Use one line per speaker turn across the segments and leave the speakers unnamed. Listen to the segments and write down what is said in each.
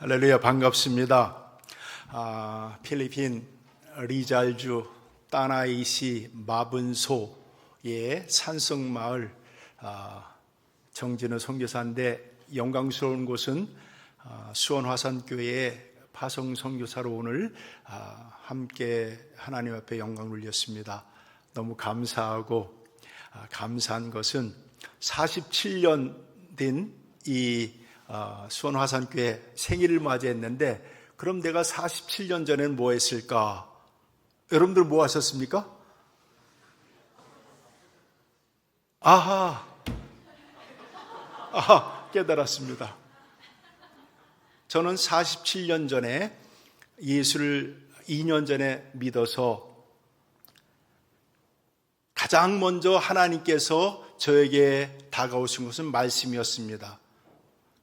할렐루야, 반갑습니다. 필리핀 리잘주 따나이시 마분소의 산성마을 정진우 선교사인데, 영광스러운 곳은 수원화산교회의 파송 선교사로 오늘 함께 하나님 앞에 영광을 올렸습니다. 너무 감사하고, 감사한 것은 47년 된 이 수원화산교회 생일을 맞이했는데, 그럼 내가 47년 전에는 뭐 했을까? 여러분들 뭐 하셨습니까? 아하, 깨달았습니다. 저는 47년 전에 예수를 2년 전에 믿어서 가장 먼저 하나님께서 저에게 다가오신 것은 말씀이었습니다.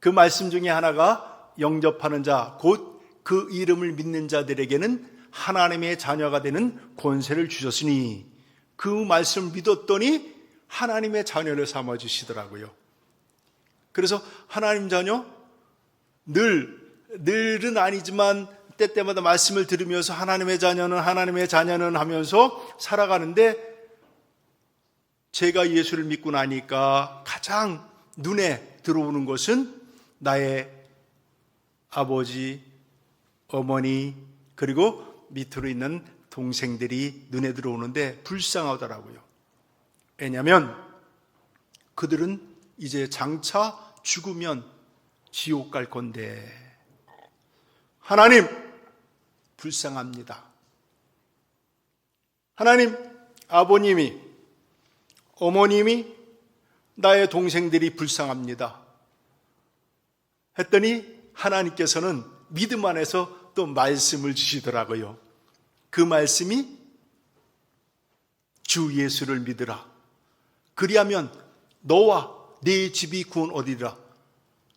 그 말씀 중에 하나가 영접하는 자, 곧 그 이름을 믿는 자들에게는 하나님의 자녀가 되는 권세를 주셨으니, 그 말씀을 믿었더니 하나님의 자녀를 삼아주시더라고요. 그래서 하나님 자녀, 늘은 아니지만 때때마다 말씀을 들으면서 하나님의 자녀는 하면서 살아가는데, 제가 예수를 믿고 나니까 가장 눈에 들어오는 것은 나의 아버지, 어머니, 그리고 밑으로 있는 동생들이 눈에 들어오는데 불쌍하더라고요. 왜냐하면 그들은 이제 장차 죽으면 지옥 갈 건데, 하나님 불쌍합니다. 하나님, 아버님이, 어머님이, 나의 동생들이 불쌍합니다 했더니 하나님께서는 믿음 안에서 또 말씀을 주시더라고요. 그 말씀이 주 예수를 믿으라. 그리하면 너와 네 집이 구원 얻으리라.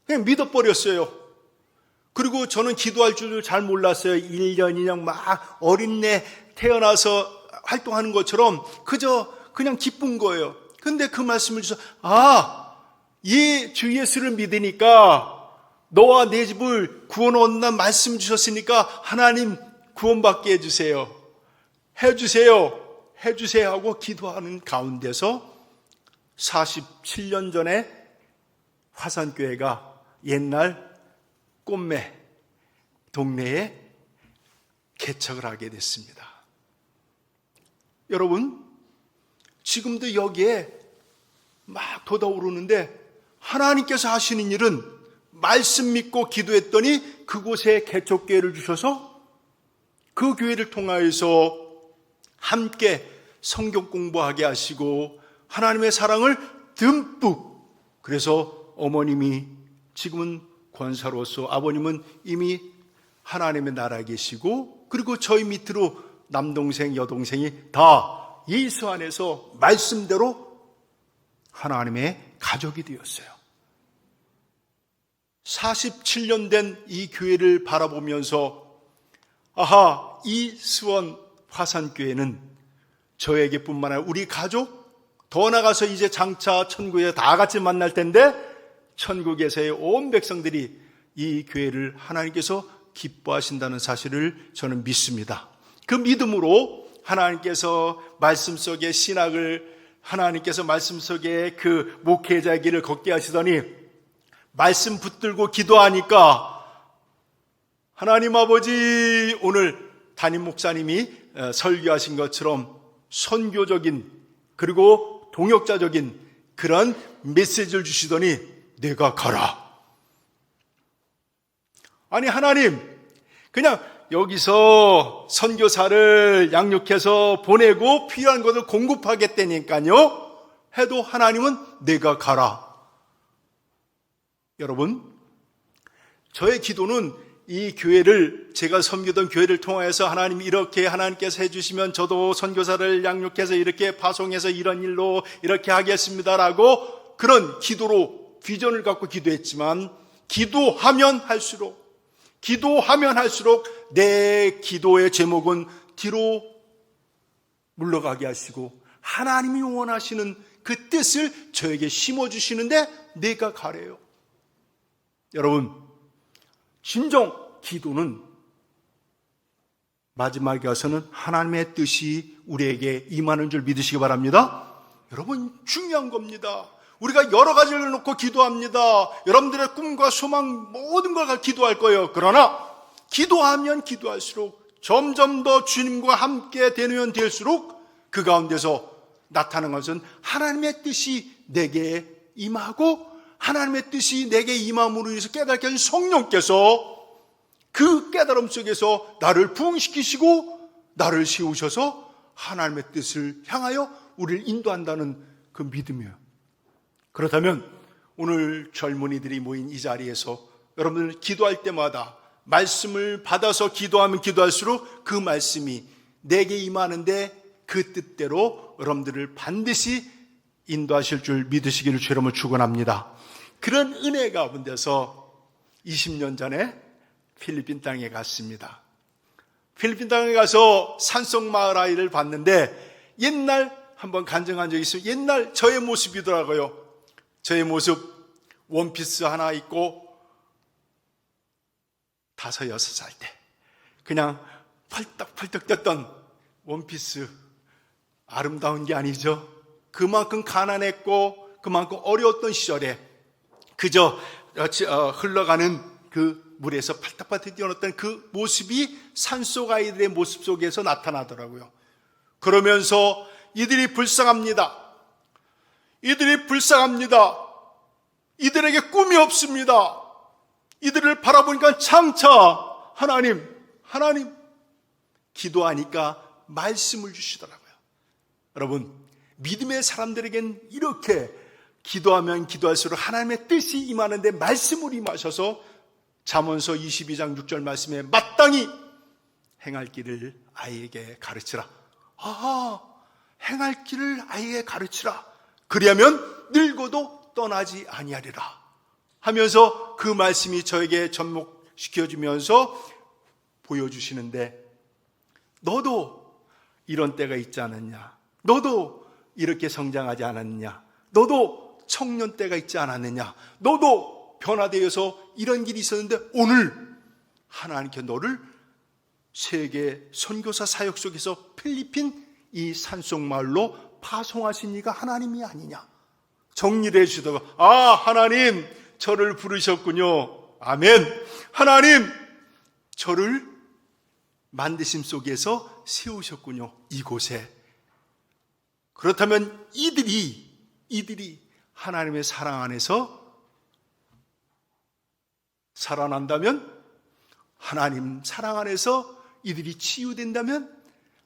그냥 믿어버렸어요. 그리고 저는 기도할 줄 잘 몰랐어요. 1년, 2년 막 어린애 태어나서 활동하는 것처럼 그냥 기쁜 거예요. 근데 그 말씀을 주셔서, 주 예수를 믿으니까 너와 내 집을 구원 얻는다는 말씀 주셨으니까 하나님 구원받게 해주세요 하고 기도하는 가운데서 47년 전에 화산교회가 옛날 꽃매 동네에 개척을 하게 됐습니다. 여러분, 지금도 여기에 막 돋아오르는데, 하나님께서 하시는 일은 말씀 믿고 기도했더니 그곳에 개척교회를 주셔서 그 교회를 통하여서 함께 성경 공부하게 하시고 하나님의 사랑을 듬뿍, 그래서 어머님이 지금은 권사로서, 아버님은 이미 하나님의 나라에 계시고, 그리고 저희 밑으로 남동생, 여동생이 다 예수 안에서 말씀대로 하나님의 가족이 되었어요. 47년 된 이 교회를 바라보면서, 이 수원 화산교회는 저에게 뿐만 아니라 우리 가족, 더 나아가서 이제 장차 천국에 다 같이 만날 텐데, 천국에서의 온 백성들이 이 교회를 하나님께서 기뻐하신다는 사실을 저는 믿습니다. 그 믿음으로 하나님께서 말씀 속에 신학을, 하나님께서 말씀 속에 그 목회자의 길을 걷게 하시더니, 말씀 붙들고 기도하니까 하나님 아버지, 오늘 담임 목사님이 설교하신 것처럼 선교적인, 그리고 동역자적인 그런 메시지를 주시더니 내가 가라. 아니 하나님, 그냥 여기서 선교사를 양육해서 보내고 필요한 것을 공급하겠다니까요 해도 하나님은 내가 가라. 여러분, 저의 기도는 이 교회를, 제가 섬기던 교회를 통하여서 하나님 이렇게 하나님께서 해주시면 저도 선교사를 양육해서 이렇게 파송해서 이런 일로 이렇게 하겠습니다라고 그런 기도로 비전을 갖고 기도했지만, 기도하면 할수록 내 기도의 제목은 뒤로 물러가게 하시고 하나님이 원하시는 그 뜻을 저에게 심어주시는데 내가 가래요. 여러분, 진정 기도는 마지막에 가서는 하나님의 뜻이 우리에게 임하는 줄 믿으시기 바랍니다. 여러분, 중요한 겁니다. 우리가 여러 가지를 놓고 기도합니다. 여러분들의 꿈과 소망 모든 걸 기도할 거예요. 그러나 기도하면 기도할수록 점점 더 주님과 함께 되면 될수록 그 가운데서 나타나는 것은 하나님의 뜻이 내게 임하고 하나님의 뜻이 내게 임함으로 인해서 깨닫게 하신 성령께서 그 깨달음 속에서 나를 부흥시키시고 나를 세우셔서 하나님의 뜻을 향하여 우리를 인도한다는 그 믿음이에요. 그렇다면 오늘 젊은이들이 모인 이 자리에서 여러분들 기도할 때마다 말씀을 받아서 기도하면 기도할수록 그 말씀이 내게 임하는데 그 뜻대로 여러분들을 반드시 인도하실 줄 믿으시기를 주의 이름으로 축원합니다. 그런 은혜 가운데서 20년 전에 필리핀 땅에 갔습니다. 필리핀 땅에 가서 산속 마을 아이를 봤는데 옛날 한번 간증한 적이 있어요. 옛날 저의 모습이더라고요. 저의 모습, 원피스 하나 입고 5, 6살 때 그냥 펄떡펄떡 뛰었던 원피스. 아름다운 게 아니죠. 그만큼 가난했고 그만큼 어려웠던 시절에 그저 흘러가는 그 물에서 팔딱팔딱 뛰어놀던 그 모습이 산속 아이들의 모습 속에서 나타나더라고요. 그러면서 이들이 불쌍합니다. 이들이 불쌍합니다. 이들에게 꿈이 없습니다. 이들을 바라보니까 장차 하나님 기도하니까 말씀을 주시더라고요. 여러분, 믿음의 사람들에겐 이렇게 기도하면 기도할수록 하나님의 뜻이 임하는데 말씀을 임하셔서 잠언서 22장 6절 말씀에 마땅히 행할 길을 아이에게 가르치라. 행할 길을 아이에게 가르치라. 그리하면 늙어도 떠나지 아니하리라 하면서 그 말씀이 저에게 접목시켜주면서 보여주시는데 너도 이런 때가 있지 않았냐? 너도 이렇게 성장하지 않았느냐? 너도 청년 때가 있지 않았느냐? 너도 변화되어서 이런 길이 있었는데 오늘 하나님께 너를 세계 선교사 사역 속에서 필리핀 이 산속마을로 파송하신 이가 하나님이 아니냐? 정리를 해주시다가 하나님 저를 부르셨군요. 아멘. 하나님 저를 만드심 속에서 세우셨군요. 이곳에. 그렇다면 이들이 하나님의 사랑 안에서 살아난다면, 하나님 사랑 안에서 이들이 치유된다면,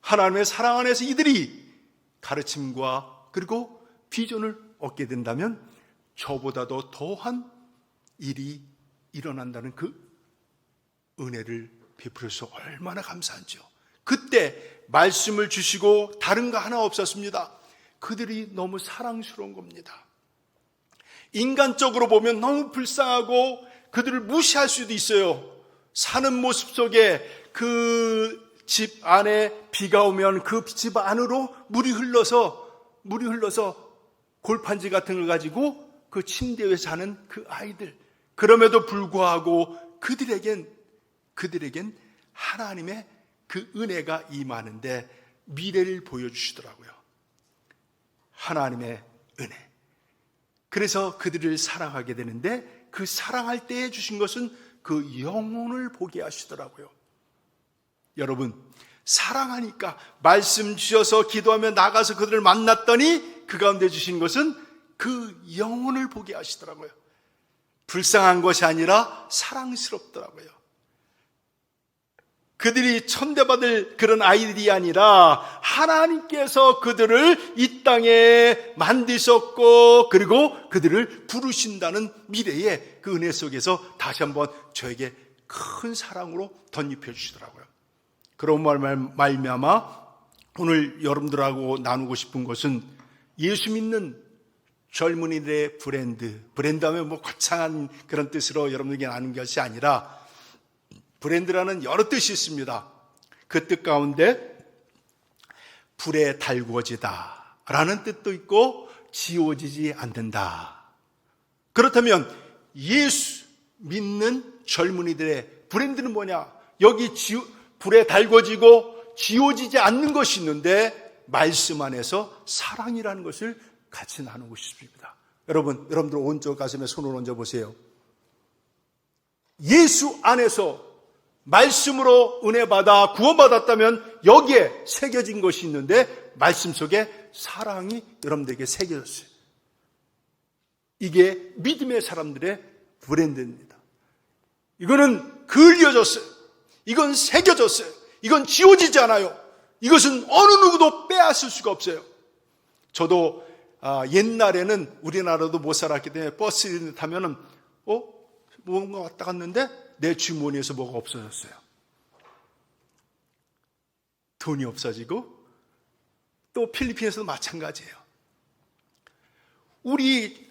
하나님의 사랑 안에서 이들이 가르침과 그리고 비전을 얻게 된다면 저보다도 더한 일이 일어난다는 그 은혜를 베풀어서 얼마나 감사한지요. 그때 말씀을 주시고 다른 거 하나 없었습니다. 그들이 너무 사랑스러운 겁니다. 인간적으로 보면 너무 불쌍하고 그들을 무시할 수도 있어요. 사는 모습 속에 그 집 안에 비가 오면 그 집 안으로 물이 흘러서 골판지 같은 걸 가지고 그 침대 위에 사는 그 아이들. 그럼에도 불구하고 그들에겐 하나님의 그 은혜가 임하는데 미래를 보여주시더라고요. 하나님의 은혜. 그래서 그들을 사랑하게 되는데 그 사랑할 때 주신 것은 그 영혼을 보게 하시더라고요. 여러분, 사랑하니까 말씀 주셔서 기도하며 나가서 그들을 만났더니 그 가운데 주신 것은 그 영혼을 보게 하시더라고요. 불쌍한 것이 아니라 사랑스럽더라고요. 그들이 천대받을 그런 아이들이 아니라 하나님께서 그들을 이 땅에 만드셨고 그리고 그들을 부르신다는 미래의 그 은혜 속에서 다시 한번 저에게 큰 사랑으로 덧입혀 주시더라고요. 그런 말미암아 오늘 여러분들하고 나누고 싶은 것은 예수 믿는 젊은이들의 브랜드하면 거창한 그런 뜻으로 여러분에게 나누는 것이 아니라 브랜드라는 여러 뜻이 있습니다. 그 뜻 가운데 불에 달구어지다 라는 뜻도 있고 지워지지 않는다. 그렇다면 예수 믿는 젊은이들의 브랜드는 뭐냐? 여기 불에 달궈지고 지워지지 않는 것이 있는데 말씀 안에서 사랑이라는 것을 같이 나누고 싶습니다. 여러분들 오른쪽 가슴에 손을 얹어 보세요. 예수 안에서 말씀으로 은혜 받아 구원받았다면 여기에 새겨진 것이 있는데 말씀 속에 사랑이 여러분들에게 새겨졌어요. 이게 믿음의 사람들의 브랜드입니다. 이거는 그을려졌어요. 이건 새겨졌어요. 이건 지워지지 않아요. 이것은 어느 누구도 빼앗을 수가 없어요. 저도 옛날에는 우리나라도 못 살았기 때문에 버스를 타면은 뭔가 왔다 갔는데 내 주머니에서 뭐가 없어졌어요. 돈이 없어지고 또 필리핀에서도 마찬가지예요.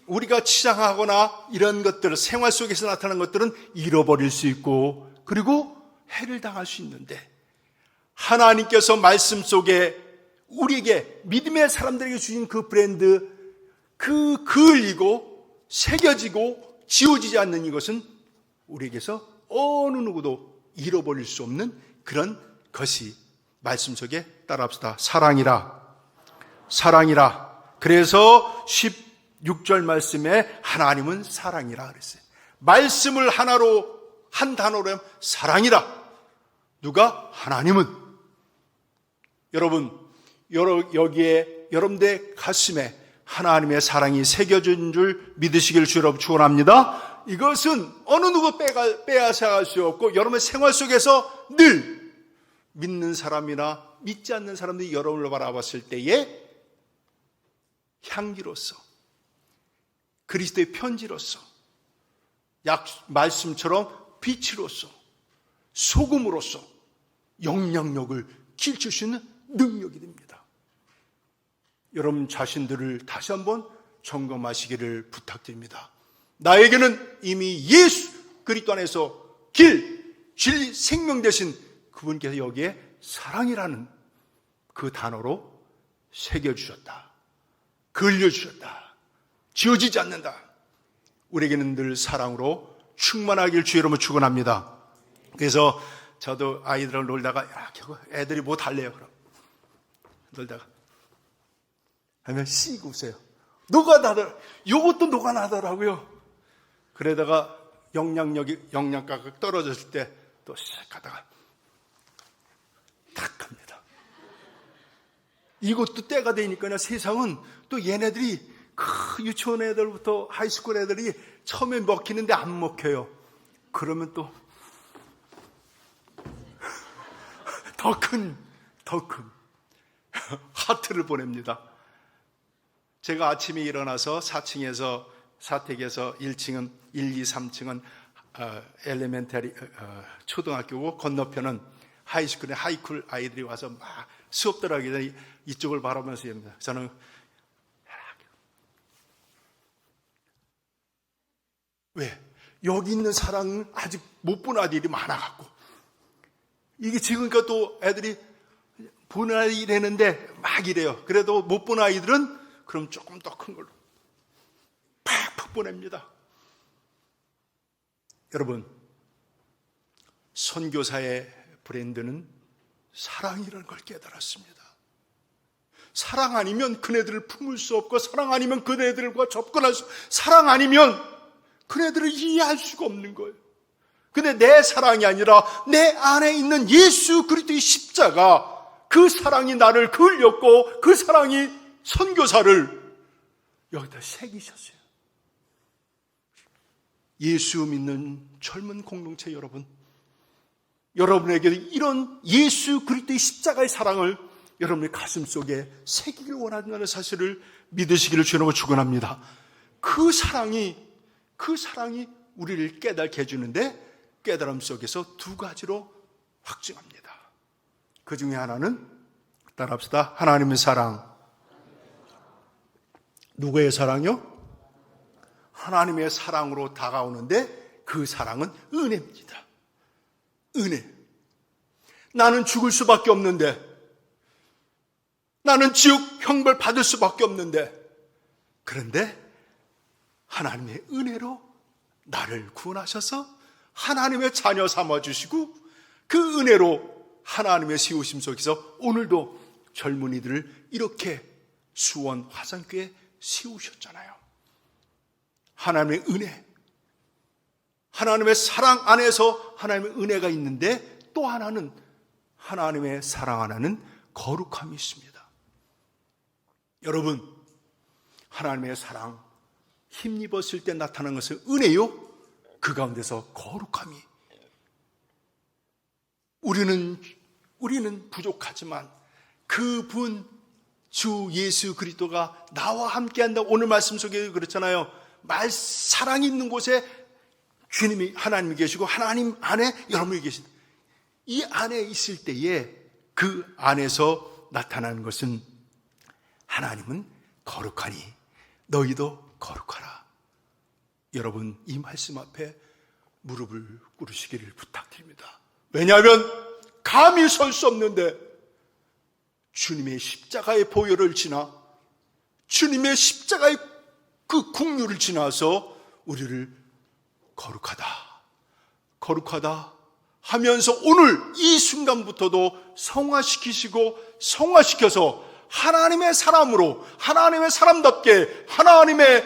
우리가 치장하거나 이런 것들, 생활 속에서 나타나는 것들은 잃어버릴 수 있고 그리고 해를 당할 수 있는데 하나님께서 말씀 속에 우리에게 믿음의 사람들에게 주신 그 브랜드, 그을리고 새겨지고 지워지지 않는 이것은 우리에게서 어느 누구도 잃어버릴 수 없는 그런 것이 말씀 속에 따라합시다. 사랑이라. 그래서 16절 말씀에 하나님은 사랑이라 그랬어요. 말씀을 하나로 한 단어로 하면 사랑이라. 누가? 하나님은. 여러분, 여기에 여러분들의 가슴에 하나님의 사랑이 새겨진 줄 믿으시길 주로 축원합니다. 이것은 어느 누구 빼앗아갈 수 없고 여러분의 생활 속에서 늘 믿는 사람이나 믿지 않는 사람들이 여러분을 바라봤을 때에 향기로서 그리스도의 편지로서 말씀처럼 빛으로서 소금으로서 영향력을 길칠 수 있는 능력이 됩니다. 여러분 자신들을 다시 한번 점검하시기를 부탁드립니다. 나에게는 이미 예수 그리스도 안에서 길, 진리, 생명 되신 그분께서 여기에 사랑이라는 그 단어로 새겨주셨다. 그을려주셨다. 지워지지 않는다. 우리에게는 늘 사랑으로 충만하길 주의 이름으로 축원합니다. 그래서 저도 아이들하고 놀다가 이렇게 애들이 뭐 달래요. 그럼 놀다가 하면 씩 웃어요. 요것도 녹아나더라고요. 그러다가 영양가가 떨어졌을 때 또 씩 가다가 탁 합니다. 이것도 때가 되니까 세상은 또 얘네들이 유치원 애들부터 하이스쿨 애들이 처음에 먹히는데 안 먹혀요. 그러면 또 더 큰 하트를 보냅니다. 제가 아침에 일어나서 4층에서 사택에서 1층은 1, 2, 3층은 엘레멘터리 초등학교고 건너편은 하이스쿨에 하이쿨 아이들이 와서 막 수업들 하기 전에 이쪽을 바라보면서 합니다. 저는 왜? 여기 있는 사랑은 아직 못 본 아이들이 많아갖고 이게 지금껏 또 애들이 보는 아이라는데 막 이래요. 그래도 못 본 아이들은 그럼 조금 더 큰 걸로 팍팍 보냅니다. 여러분, 선교사의 브랜드는 사랑이라는 걸 깨달았습니다. 사랑 아니면 그네들을 품을 수 없고 사랑 아니면 그네들과 접근할 수, 사랑 아니면 그네들을 이해할 수가 없는 거예요. 근데 내 사랑이 아니라 내 안에 있는 예수 그리스도의 십자가, 그 사랑이 나를 그을렸고 그 사랑이 선교사를 여기다 새기셨어요. 예수 믿는 젊은 공동체 여러분, 여러분에게 이런 예수 그리스도의 십자가의 사랑을 여러분의 가슴 속에 새기길 원한다는 사실을 믿으시기를 주님으로 축원합니다. 그 사랑이 우리를 깨닫게 해주는데 깨달음 속에서 두 가지로 확증합니다. 그 중에 하나는 따라합시다. 하나님의 사랑. 누구의 사랑이요? 하나님의 사랑으로 다가오는데 그 사랑은 은혜입니다. 은혜. 나는 죽을 수밖에 없는데, 나는 지옥 형벌 받을 수밖에 없는데, 그런데 하나님의 은혜로 나를 구원하셔서 하나님의 자녀 삼아주시고 그 은혜로 하나님의 세우심 속에서 오늘도 젊은이들을 이렇게 수원 화산교회에 세우셨잖아요. 하나님의 은혜, 하나님의 사랑 안에서 하나님의 은혜가 있는데 또 하나는 하나님의 사랑 하나는 거룩함이 있습니다. 여러분, 하나님의 사랑 힘입었을 때 나타나는 것은 은혜요. 그 가운데서 거룩함이. 우리는 부족하지만 그분 주 예수 그리스도가 나와 함께한다. 오늘 말씀 속에 그렇잖아요. 사랑이 있는 곳에 주님이 하나님이 계시고 하나님 안에 여러분이 계신다. 이 안에 있을 때에 그 안에서 나타나는 것은 하나님은 거룩하니 너희도 거룩하라. 여러분, 이 말씀 앞에 무릎을 꿇으시기를 부탁드립니다. 왜냐하면 감히 설 수 없는데 주님의 십자가의 보혈을 지나 주님의 십자가의 그 국류를 지나서 우리를 거룩하다 하면서 오늘 이 순간부터도 성화시켜서 하나님의 사람으로, 하나님의 사람답게 하나님의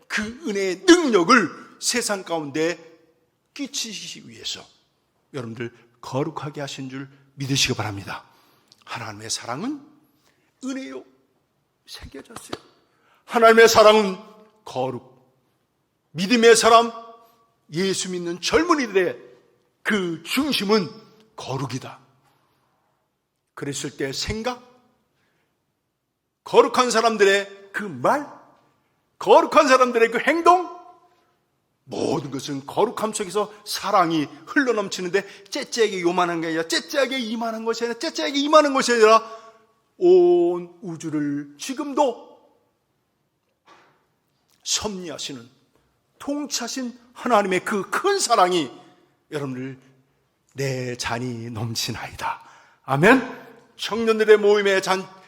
그 은혜의 능력을 세상 가운데 끼치시기 위해서 여러분들 거룩하게 하신 줄 믿으시기 바랍니다. 하나님의 사랑은 은혜요. 새겨졌어요. 하나님의 사랑은 거룩. 믿음의 사람, 예수 믿는 젊은이들의 그 중심은 거룩이다. 그랬을 때 생각, 거룩한 사람들의 그 말, 거룩한 사람들의 그 행동, 모든 것은 거룩함 속에서 사랑이 흘러넘치는데 째째하게 요만한 게 아니라 째째하게 이만한 것이 아니라 온 우주를 지금도 섭리하시는 통치하신 하나님의 그 큰 사랑이 여러분들 내 잔이 넘치나이다. 아멘. 청년들의 모임에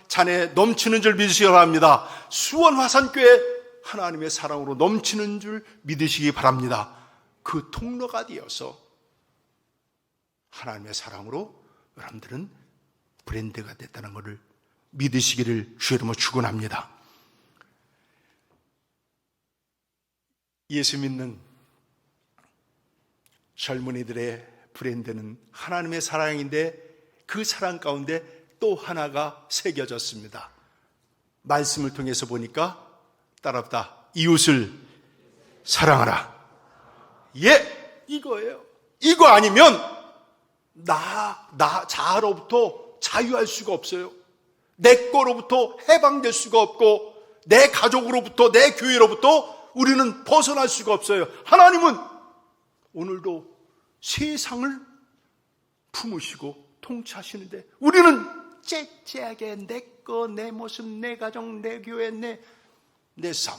잔에 넘치는 줄 믿으시기 바랍니다. 수원 화산교회 하나님의 사랑으로 넘치는 줄 믿으시기 바랍니다. 그 통로가 되어서 하나님의 사랑으로 여러분들은 브랜드가 됐다는 것을 믿으시기를 주의 이름으로 축원합니다. 예수 믿는 젊은이들의 브랜드는 하나님의 사랑인데 그 사랑 가운데 또 하나가 새겨졌습니다. 말씀을 통해서 보니까 따라합다. 이웃을 사랑하라. 예, 이거예요. 이거 아니면 나 자아로부터 자유할 수가 없어요. 내 거로부터 해방될 수가 없고 내 가족으로부터 내 교회로부터 우리는 벗어날 수가 없어요. 하나님은 오늘도 세상을 품으시고 통치하시는데 우리는 째째하게 내 거, 내 모습, 내 가정, 내 교회, 내 삶,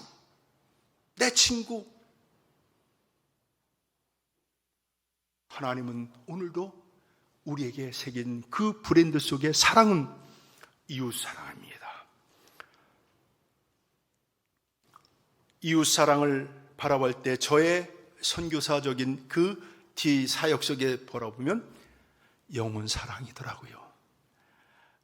내 친구. 하나님은 오늘도 우리에게 새긴 그 브랜드 속의 사랑은 이웃사랑입니다. 이웃사랑을 바라볼 때 저의 선교사적인 그 뒤 사역 속에 바라보면 영혼사랑이더라고요.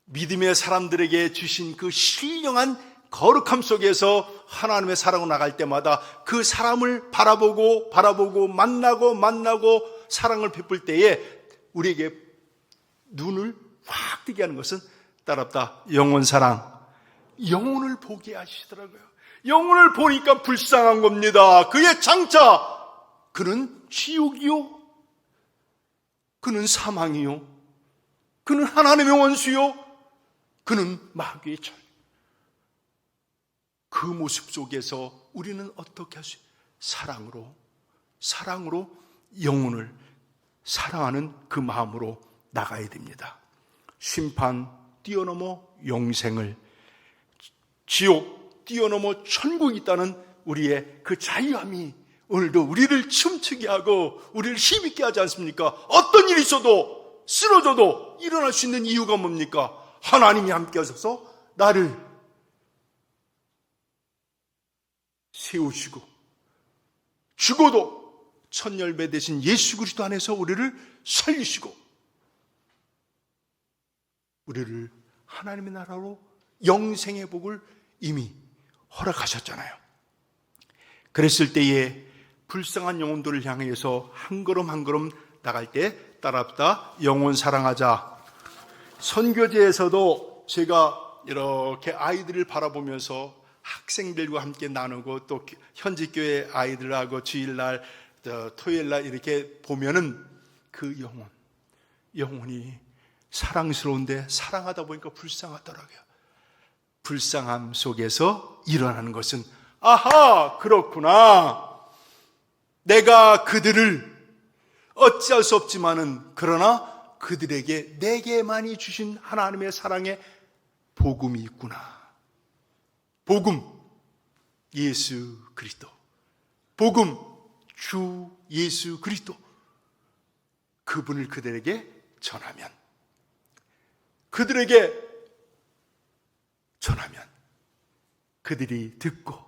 믿음의 사람들에게 주신 그 신령한 거룩함 속에서 하나님의 사랑으로 나갈 때마다 그 사람을 바라보고 만나고 사랑을 베풀 때에 우리에게 눈을 확 뜨게 하는 것은 따랍다. 영혼사랑. 영혼을 보게 하시더라고요. 영혼을 보니까 불쌍한 겁니다. 그의 장차 그는 지옥이요, 그는 사망이요, 그는 하나님의 원수요, 그는 마귀의 절. 그 모습 속에서 우리는 어떻게 할 수 있어요? 사랑으로 영혼을 사랑하는 그 마음으로 나가야 됩니다. 심판 뛰어넘어 용생을, 지옥 뛰어넘어 천국이 있다는 우리의 그 자유함이 오늘도 우리를 춤추게 하고 우리를 힘있게 하지 않습니까? 어떤 일이 있어도 쓰러져도 일어날 수 있는 이유가 뭡니까? 하나님이 함께 하셔서 나를 세우시고 죽어도 첫 열매 되신 예수 그리스도 안에서 우리를 살리시고 우리를 하나님의 나라로 영생의 복을 이미 허락하셨잖아요. 그랬을 때에 불쌍한 영혼들을 향해서 한 걸음 한 걸음 나갈 때 따라합시다. 영혼 사랑하자. 선교제에서도 제가 이렇게 아이들을 바라보면서 학생들과 함께 나누고 또 현지 교회 아이들하고 주일날, 토요일날 이렇게 보면은 그 영혼이 사랑스러운데 사랑하다 보니까 불쌍하더라고요. 불쌍함 속에서 일어나는 것은 아하, 그렇구나. 내가 그들을 어찌할 수 없지만은 그러나 그들에게 내게만이 주신 하나님의 사랑의 복음이 있구나. 복음, 예수 그리스도. 복음, 주 예수 그리스도. 그분을 그들에게 전하면 그들이 듣고,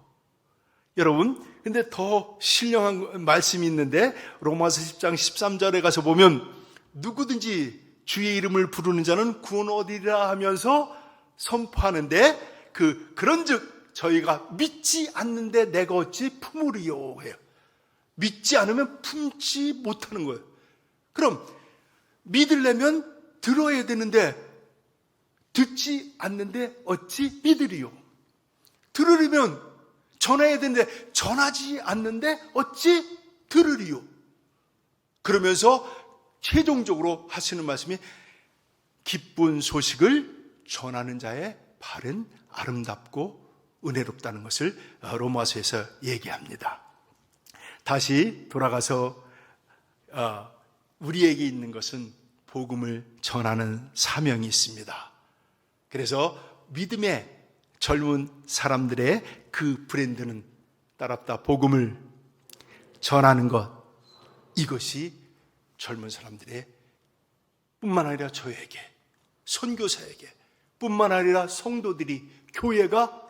여러분, 근데 더 신령한 말씀이 있는데 로마서 10장 13절에 가서 보면 누구든지 주의 이름을 부르는 자는 구원 얻으리라 하면서 선포하는데 그런즉 저희가 믿지 않는데 내가 어찌 품으리요 해요. 믿지 않으면 품지 못하는 거예요. 그럼 믿으려면 들어야 되는데 듣지 않는데 어찌 믿으리요. 들으려면 전해야 되는데 전하지 않는데 어찌 들으리요. 그러면서 최종적으로 하시는 말씀이 기쁜 소식을 전하는 자의 발은 아름답고 은혜롭다는 것을 로마서에서 얘기합니다. 다시 돌아가서 우리에게 있는 것은 복음을 전하는 사명이 있습니다. 그래서 믿음의 젊은 사람들의 그 브랜드는 따랍다. 복음을 전하는 것. 이것이 젊은 사람들의 뿐만 아니라 저에게, 선교사에게 뿐만 아니라 성도들이, 교회가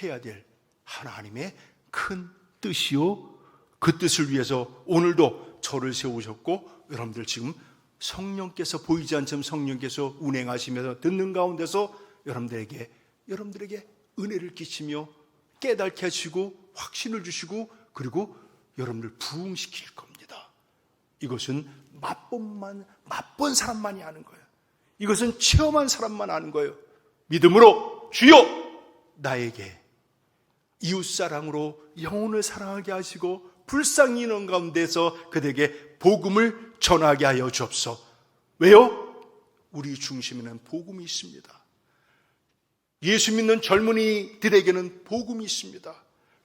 해야 될 하나님의 큰 뜻이요, 그 뜻을 위해서 오늘도 저를 세우셨고 여러분들 지금 성령께서 보이지 않지만 성령께서 운행하시면서 듣는 가운데서 여러분들에게 은혜를 끼치며 깨닫게 하시고 확신을 주시고 그리고 여러분들 부흥시킬 겁니다. 이것은 맛본 사람만이 아는 거예요. 이것은 체험한 사람만 아는 거예요. 믿음으로 주여 나에게 이웃사랑으로 영혼을 사랑하게 하시고 불쌍히 있는 가운데서 그들에게 복음을 전하게 하여 주옵소서. 왜요? 우리 중심에는 복음이 있습니다. 예수 믿는 젊은이들에게는 복음이 있습니다.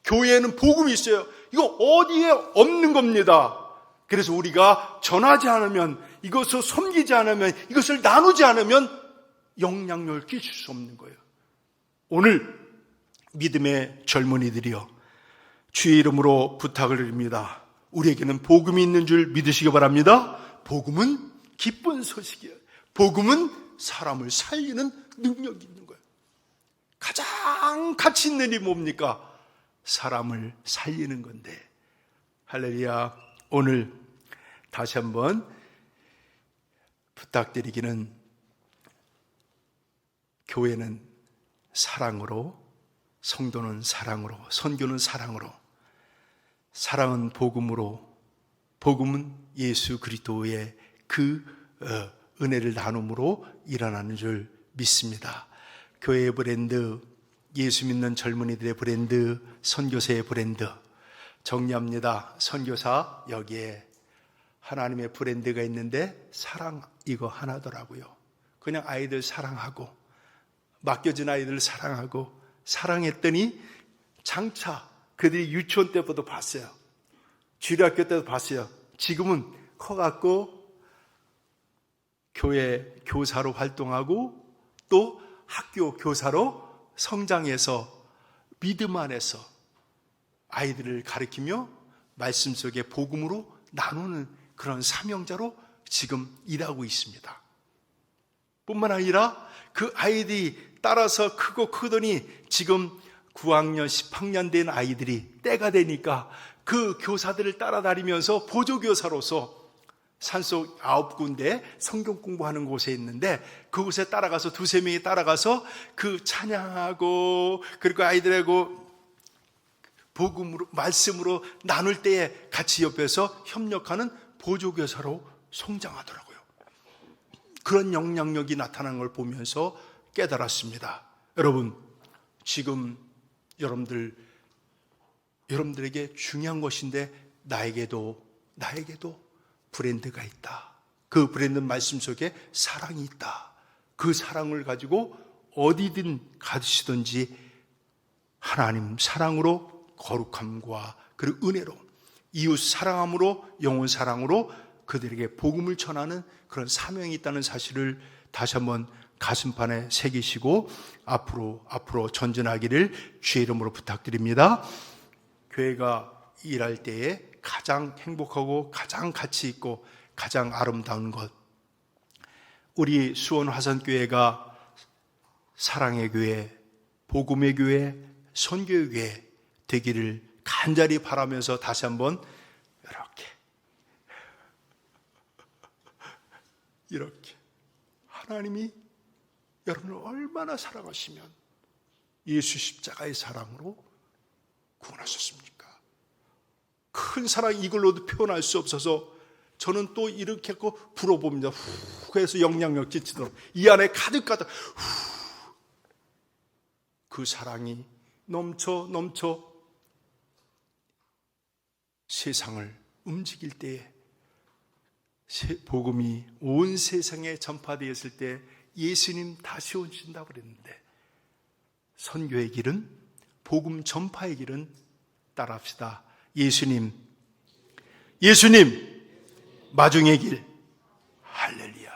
교회에는 복음이 있어요. 이거 어디에 없는 겁니다. 그래서 우리가 전하지 않으면, 이것을 섬기지 않으면, 이것을 나누지 않으면 영향력을 끼칠 수 없는 거예요. 오늘 믿음의 젊은이들이여, 주의 이름으로 부탁을 드립니다. 우리에게는 복음이 있는 줄 믿으시기 바랍니다. 복음은 기쁜 소식이에요. 복음은 사람을 살리는 능력이 있는 거예요. 가장 가치 있는 일이 뭡니까? 사람을 살리는 건데. 할렐루야. 오늘 다시 한번 부탁드리기는, 교회는 사랑으로, 성도는 사랑으로, 선교는 사랑으로, 사랑은 복음으로, 복음은 예수 그리스도의 그 은혜를 나눔으로 일어나는 줄 믿습니다. 교회의 브랜드, 예수 믿는 젊은이들의 브랜드, 선교사의 브랜드. 정리합니다. 선교사, 여기에 하나님의 브랜드가 있는데 사랑, 이거 하나더라고요. 그냥 아이들 사랑하고, 맡겨진 아이들 사랑하고, 사랑했더니 장차 그들이 유치원 때부터 봤어요. 주일학교 때도 봤어요. 지금은 커갖고 교회 교사로 활동하고 또 학교 교사로 성장해서 믿음 안에서 아이들을 가르치며 말씀 속에 복음으로 나누는 그런 사명자로 지금 일하고 있습니다. 뿐만 아니라 그 아이들이 따라서 크고 크더니 지금 9학년, 10학년 된 아이들이 때가 되니까 그 교사들을 따라다니면서 보조교사로서 산속 9군데 성경 공부하는 곳에 있는데, 그곳에 따라가서 두세 명이 따라가서 그 찬양하고 그리고 아이들하고 복음으로, 말씀으로 나눌 때에 같이 옆에서 협력하는 보조교사로 성장하더라고요. 그런 영향력이 나타나는 걸 보면서 깨달았습니다. 여러분, 지금 여러분들에게 중요한 것인데 나에게도 브랜드가 있다. 그 브랜드 말씀 속에 사랑이 있다. 그 사랑을 가지고 어디든 가시든지 하나님 사랑으로 거룩함과 그리고 은혜로, 이웃 사랑함으로, 영혼 사랑으로 그들에게 복음을 전하는 그런 사명이 있다는 사실을 다시 한번 가슴판에 새기시고 앞으로 전진하기를 주의 이름으로 부탁드립니다. 교회가 일할 때에 가장 행복하고 가장 가치 있고 가장 아름다운 것, 우리 수원 화산교회가 사랑의 교회, 복음의 교회, 선교의 교회 되기를 간절히 바라면서 다시 한번 이렇게 하나님이 여러분을 얼마나 사랑하시면 예수 십자가의 사랑으로 구원하셨습니까? 큰 사랑, 이걸로도 표현할 수 없어서 저는 또 이렇게 했고 불어봅니다. 후 해서 영향력 끼치도록 이 안에 가득 그 사랑이 넘쳐 세상을 움직일 때에, 복음이 온 세상에 전파되었을 때 예수님 다시 오신다고 그랬는데, 선교의 길은, 복음 전파의 길은 따라합시다. 예수님 마중의 길. 할렐루야.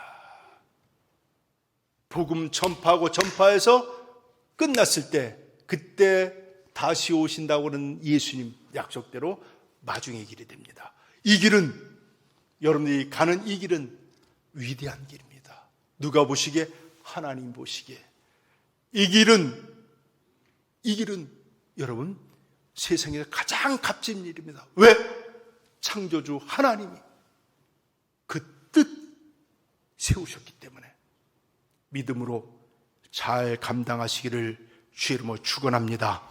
복음 전파하고 전파해서 끝났을 때, 그때 다시 오신다고 하는 예수님 약속대로 마중의 길이 됩니다. 이 길은, 여러분들이 가는 이 길은 위대한 길입니다. 누가 보시기에? 하나님 보시기에. 이 길은 여러분 세상에서 가장 값진 일입니다. 왜? 창조주 하나님이 그 뜻 세우셨기 때문에 믿음으로 잘 감당하시기를 주의 이름으로 축원합니다.